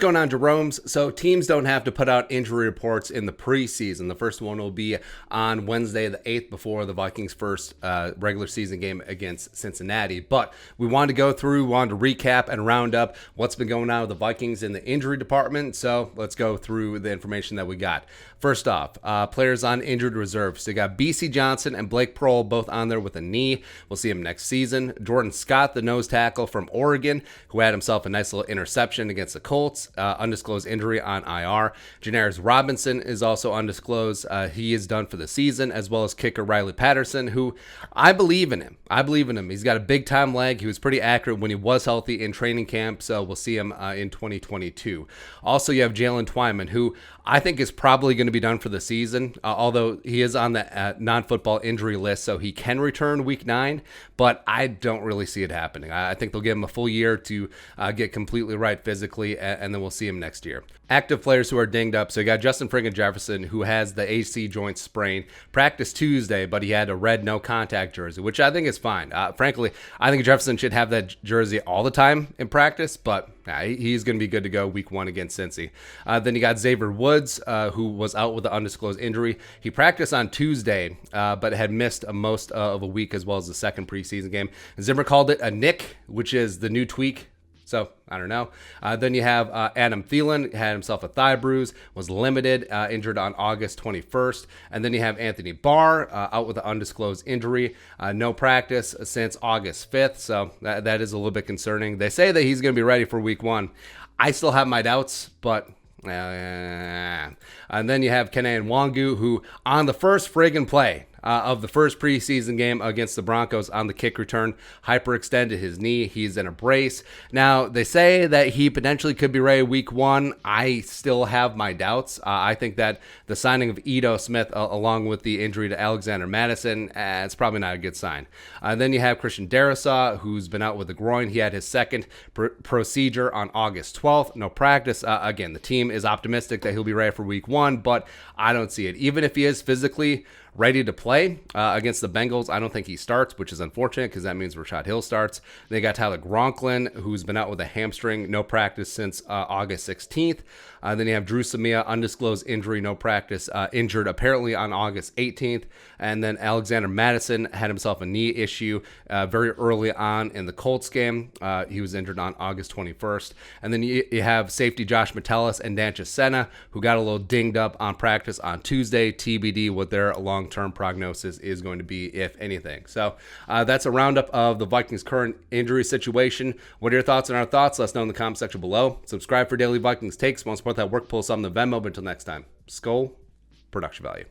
going on, Jerome's? So teams don't have to put out injury reports in the preseason. The first one will be on Wednesday the 8th before the Vikings' first regular season game against Cincinnati. But we wanted to go through, wanted to recap and round up what's been going on with the Vikings in the injury department. So let's go through the information that we got. First off, players on injured reserve. So you got B.C. Johnson and Blake Proehl both on there with a knee. We'll see him next season. Jordan Scott, the nose tackle from Oregon, who had himself a nice little interception against the Colts. Undisclosed injury on IR. Janaris Robinson is also undisclosed. He is done for the season, as well as kicker Riley Patterson, who I believe in him. He's got a big time leg. He was pretty accurate when he was healthy in training camp, so we'll see him in 2022. Also, you have Jalen Twyman, who I think is probably going to be done for the season, although he is on the non-football injury list, so he can return week 9, but I don't really see it happening. I think they'll give him a full year to get completely right physically, and then we'll see him next year. Active players who are dinged up. So you got Justin friggin' Jefferson, who has the AC joint sprain. Practiced Tuesday, but he had a red no contact jersey, which I think is fine. Frankly, I think Jefferson should have that jersey all the time in practice, but he's going to be good to go week 1 against Cincy. Then you got Xavier Woods, who was out with an undisclosed injury. He practiced on Tuesday, but had missed most of a week as well as the second preseason game. Zimmer called it a nick, which is the new tweak. So, I don't know. Then you have Adam Thielen, had himself a thigh bruise, was limited, injured on August 21st. And then you have Anthony Barr, out with an undisclosed injury, no practice since August 5th. So, that is a little bit concerning. They say that he's going to be ready for week 1. I still have my doubts, but... And then you have Kenan Wangu, who on the first friggin' play of the first preseason game against the Broncos on the kick return, hyperextended his knee. He's in a brace. Now, they say that he potentially could be ready week 1. I still have my doubts. I think that the signing of Ito Smith, along with the injury to Alexander Madison, it's probably not a good sign. Then you have Christian Darrisaw, who's been out with the groin. He had his second procedure on August 12th. No practice. Again, the team is optimistic that he'll be ready for week 1, but I don't see it. Even if he is physically ready to play against the Bengals, I don't think he starts, which is unfortunate because that means Rashad Hill starts. They got Tyler Gronklin, who's been out with a hamstring, no practice since August 16th. Then you have Drew Samia, undisclosed injury, no practice, injured apparently on August 18th. And then Alexander Madison had himself a knee issue very early on in the Colts game. He was injured on August 21st. And then you have safety Josh Metellus and Dan Chisena, who got a little dinged up on practice on Tuesday. TBD what their long-term prognosis is going to be, if anything. So that's a roundup of the Vikings' current injury situation. What are your thoughts on our thoughts? Let us know in the comment section below. Subscribe for daily Vikings takes. Want to support that work, pull some of the Venmo. But until next time, Skull Production Value.